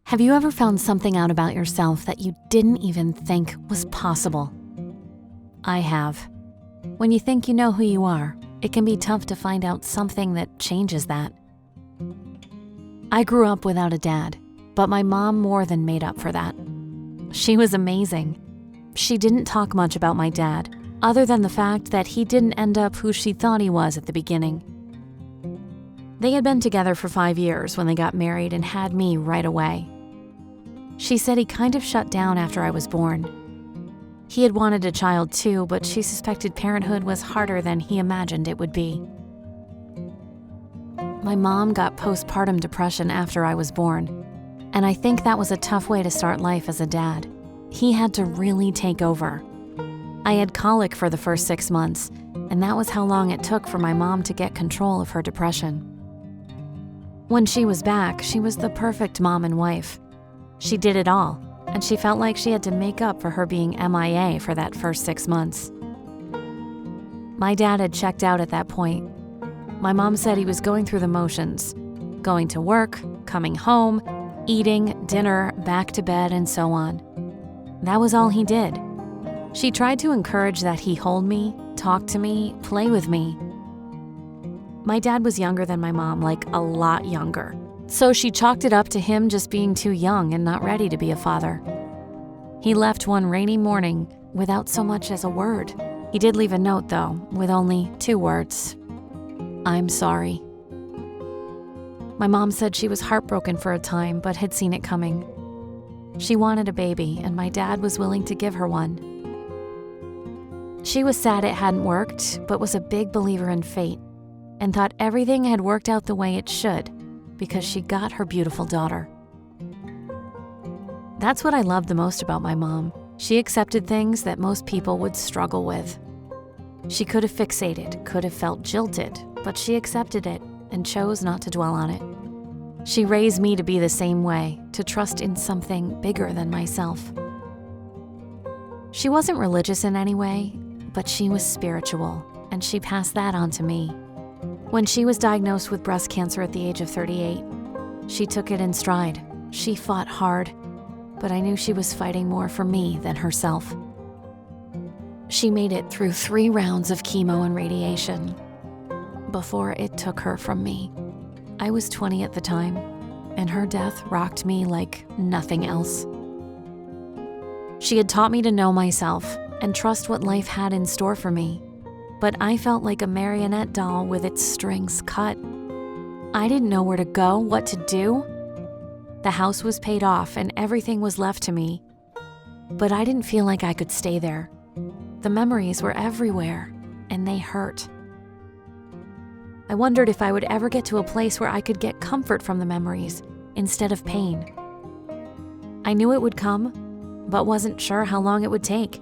Have you ever found something out about yourself that you didn't even think was possible? I have. When you think you know who you are, it can be tough to find out something that changes that. I grew up without a dad, but my mom more than made up for that. She was amazing. She didn't talk much about my dad, other than the fact that he didn't end up who she thought he was at the beginning. They had been together for 5 years when they got married and had me right away. She said he kind of shut down after I was born. He had wanted a child too, but she suspected parenthood was harder than he imagined it would be. My mom got postpartum depression after I was born, and I think that was a tough way to start life as a dad. He had to really take over. I had colic for the first 6 months, and that was how long it took for my mom to get control of her depression. When she was back, she was the perfect mom and wife. She did it all, and she felt like she had to make up for her being MIA for that first 6 months. My dad had checked out at that point. My mom said he was going through the motions, going to work, coming home, eating, dinner, back to bed, and so on. That was all he did. She tried to encourage that he hold me, talk to me, play with me. My dad was younger than my mom, like a lot younger. So she chalked it up to him just being too young and not ready to be a father. He left one rainy morning without so much as a word. He did leave a note though, with only 2 words. I'm sorry. My mom said she was heartbroken for a time, but had seen it coming. She wanted a baby, and my dad was willing to give her one. She was sad it hadn't worked, but was a big believer in fate, and thought everything had worked out the way it should, because she got her beautiful daughter. That's what I loved the most about my mom. She accepted things that most people would struggle with. She could have fixated, could have felt jilted, but she accepted it and chose not to dwell on it. She raised me to be the same way, to trust in something bigger than myself. She wasn't religious in any way, but she was spiritual, and she passed that on to me. When she was diagnosed with breast cancer at the age of 38, she took it in stride. She fought hard, but I knew she was fighting more for me than herself. She made it through 3 rounds of chemo and radiation before it took her from me. I was 20 at the time, and her death rocked me like nothing else. She had taught me to know myself and trust what life had in store for me. But I felt like a marionette doll with its strings cut. I didn't know where to go, what to do. The house was paid off and everything was left to me. But I didn't feel like I could stay there. The memories were everywhere, and they hurt. I wondered if I would ever get to a place where I could get comfort from the memories instead of pain. I knew it would come, but wasn't sure how long it would take.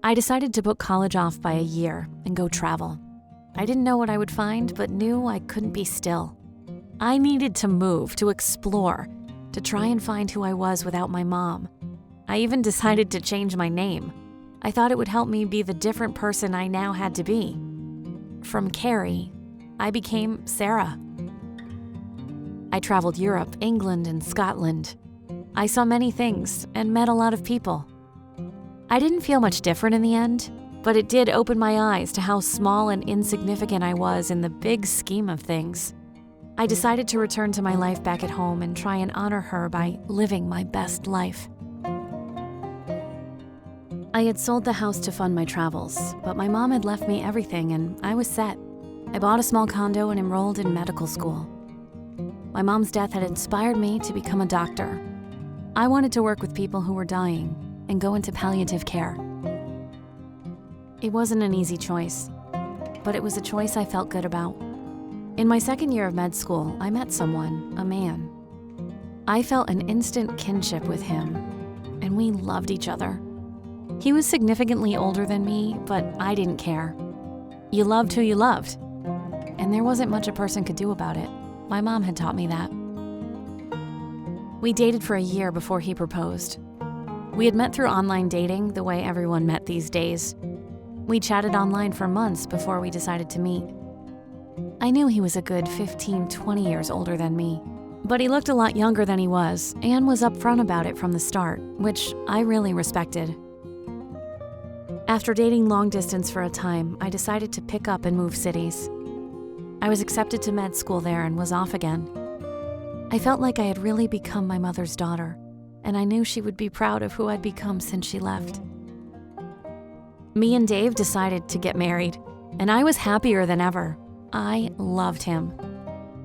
I decided to book college off by a year and go travel. I didn't know what I would find, but knew I couldn't be still. I needed to move, to explore, to try and find who I was without my mom. I even decided to change my name. I thought it would help me be the different person I now had to be. From Carrie, I became Sarah. I traveled Europe, England, and Scotland. I saw many things and met a lot of people. I didn't feel much different in the end, but it did open my eyes to how small and insignificant I was in the big scheme of things. I decided to return to my life back at home and try and honor her by living my best life. I had sold the house to fund my travels, but my mom had left me everything and I was set. I bought a small condo and enrolled in medical school. My mom's death had inspired me to become a doctor. I wanted to work with people who were dying and go into palliative care. It wasn't an easy choice, but it was a choice I felt good about. In my 2nd year of med school, I met someone, a man. I felt an instant kinship with him, and we loved each other. He was significantly older than me, but I didn't care. You loved who you loved, and there wasn't much a person could do about it. My mom had taught me that. We dated for a year before he proposed. We had met through online dating, the way everyone met these days. We chatted online for months before we decided to meet. I knew he was a good 15, 20 years older than me, But he looked a lot younger than he was and was upfront about it from the start, which I really respected. After dating long distance for a time, I decided to pick up and move cities. I was accepted to med school there and was off again. I felt like I had really become my mother's daughter, and I knew she would be proud of who I'd become since she left. Me and Dave decided to get married, and I was happier than ever. I loved him.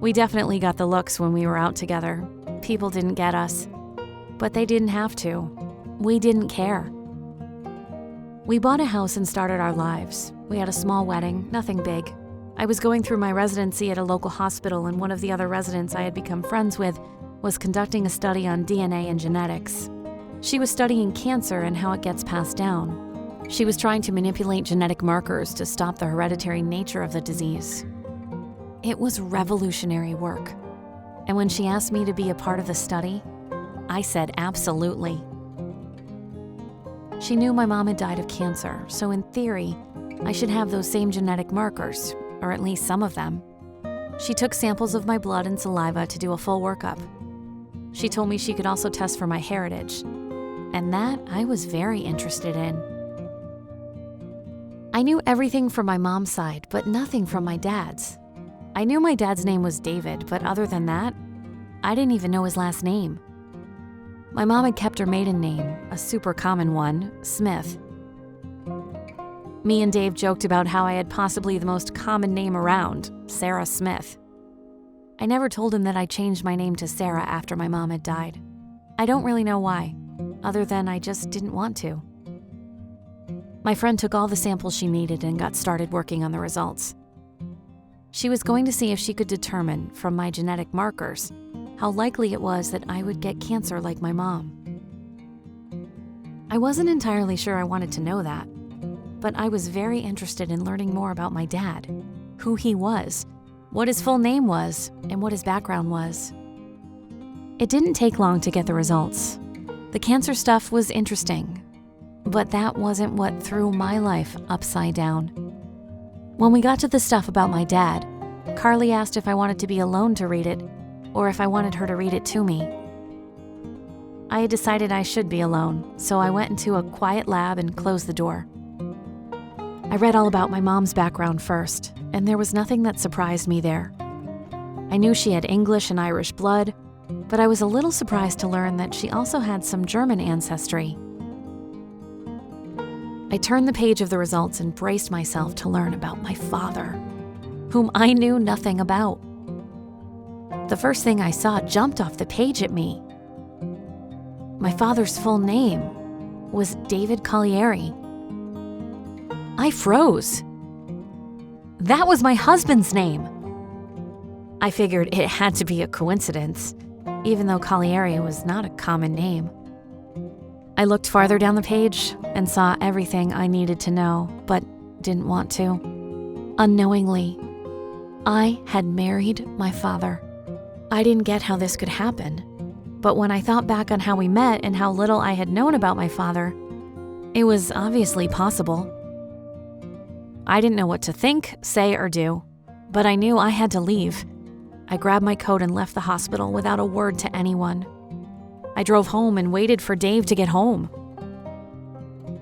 We definitely got the looks when we were out together. People didn't get us, but they didn't have to. We didn't care. We bought a house and started our lives. We had a small wedding, nothing big. I was going through my residency at a local hospital, and one of the other residents I had become friends with was conducting a study on DNA and genetics. She was studying cancer and how it gets passed down. She was trying to manipulate genetic markers to stop the hereditary nature of the disease. It was revolutionary work. And when she asked me to be a part of the study, I said absolutely. She knew my mom had died of cancer, so in theory, I should have those same genetic markers, or at least some of them. She took samples of my blood and saliva to do a full workup. She told me she could also test for my heritage, and that I was very interested in. I knew everything from my mom's side, but nothing from my dad's. I knew my dad's name was David, but other than that, I didn't even know his last name. My mom had kept her maiden name, a super common one, Smith. Me and Dave joked about how I had possibly the most common name around, Sarah Smith. I never told him that I changed my name to Sarah after my mom had died. I don't really know why, other than I just didn't want to. My friend took all the samples she needed and got started working on the results. She was going to see if she could determine, from my genetic markers, how likely it was that I would get cancer like my mom. I wasn't entirely sure I wanted to know that, but I was very interested in learning more about my dad, who he was, what his full name was, and what his background was. It didn't take long to get the results. The cancer stuff was interesting, but that wasn't what threw my life upside down. When we got to the stuff about my dad, Carly asked if I wanted to be alone to read it, or if I wanted her to read it to me. I had decided I should be alone, so I went into a quiet lab and closed the door. I read all about my mom's background first, and there was nothing that surprised me there. I knew she had English and Irish blood, but I was a little surprised to learn that she also had some German ancestry. I turned the page of the results and braced myself to learn about my father, whom I knew nothing about. The first thing I saw jumped off the page at me. My father's full name was David Collieri. I froze. That was my husband's name. I figured it had to be a coincidence, even though Collieri was not a common name. I looked farther down the page and saw everything I needed to know, but didn't want to. Unknowingly, I had married my father. I didn't get how this could happen, but when I thought back on how we met and how little I had known about my father, it was obviously possible. I didn't know what to think, say, or do, but I knew I had to leave. I grabbed my coat and left the hospital without a word to anyone. I drove home and waited for Dave to get home.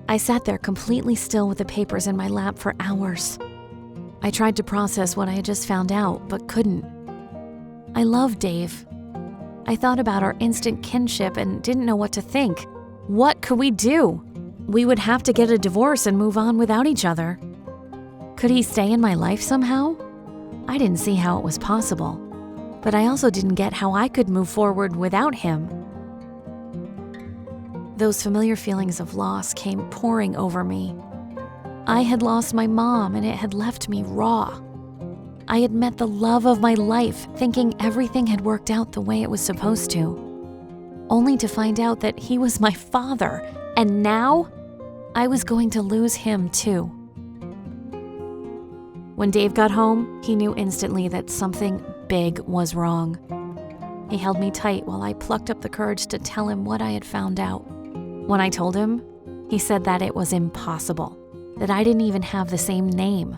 I sat there completely still with the papers in my lap for hours. I tried to process what I had just found out, but couldn't. I loved Dave. I thought about our instant kinship and didn't know what to think. What could we do? We would have to get a divorce and move on without each other. Could he stay in my life somehow? I didn't see how it was possible, but I also didn't get how I could move forward without him. Those familiar feelings of loss came pouring over me. I had lost my mom and it had left me raw. I had met the love of my life, thinking everything had worked out the way it was supposed to, only to find out that he was my father, and now I was going to lose him too. When Dave got home, he knew instantly that something big was wrong. He held me tight while I plucked up the courage to tell him what I had found out. When I told him, he said that it was impossible, that I didn't even have the same name.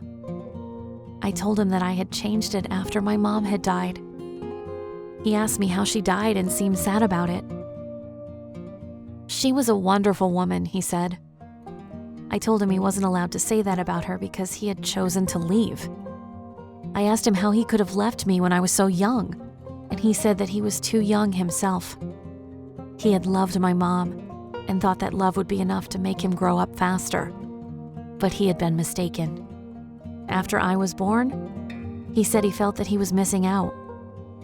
I told him that I had changed it after my mom had died. He asked me how she died and seemed sad about it. "She was a wonderful woman," he said. I told him he wasn't allowed to say that about her because he had chosen to leave. I asked him how he could have left me when I was so young, and he said that he was too young himself. He had loved my mom and thought that love would be enough to make him grow up faster. But he had been mistaken. After I was born, he said he felt that he was missing out.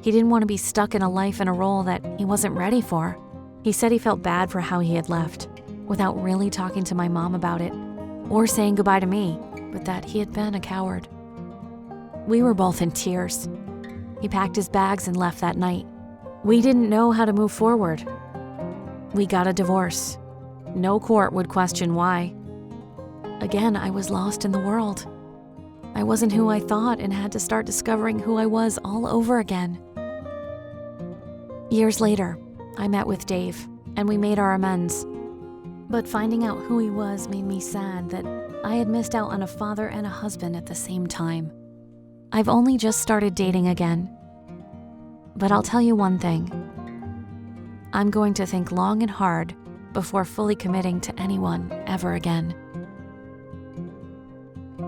He didn't want to be stuck in a life and a role that he wasn't ready for. He said he felt bad for how he had left, without really talking to my mom about it, or saying goodbye to me, but that he had been a coward. We were both in tears. He packed his bags and left that night. We didn't know how to move forward. We got a divorce. No court would question why. Again, I was lost in the world. I wasn't who I thought and had to start discovering who I was all over again. Years later, I met with Dave, and we made our amends. But finding out who he was made me sad that I had missed out on a father and a husband at the same time. I've only just started dating again. But I'll tell you one thing. I'm going to think long and hard before fully committing to anyone ever again.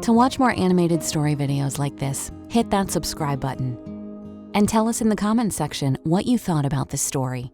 To watch more animated story videos like this, hit that subscribe button. And tell us in the comments section what you thought about this story.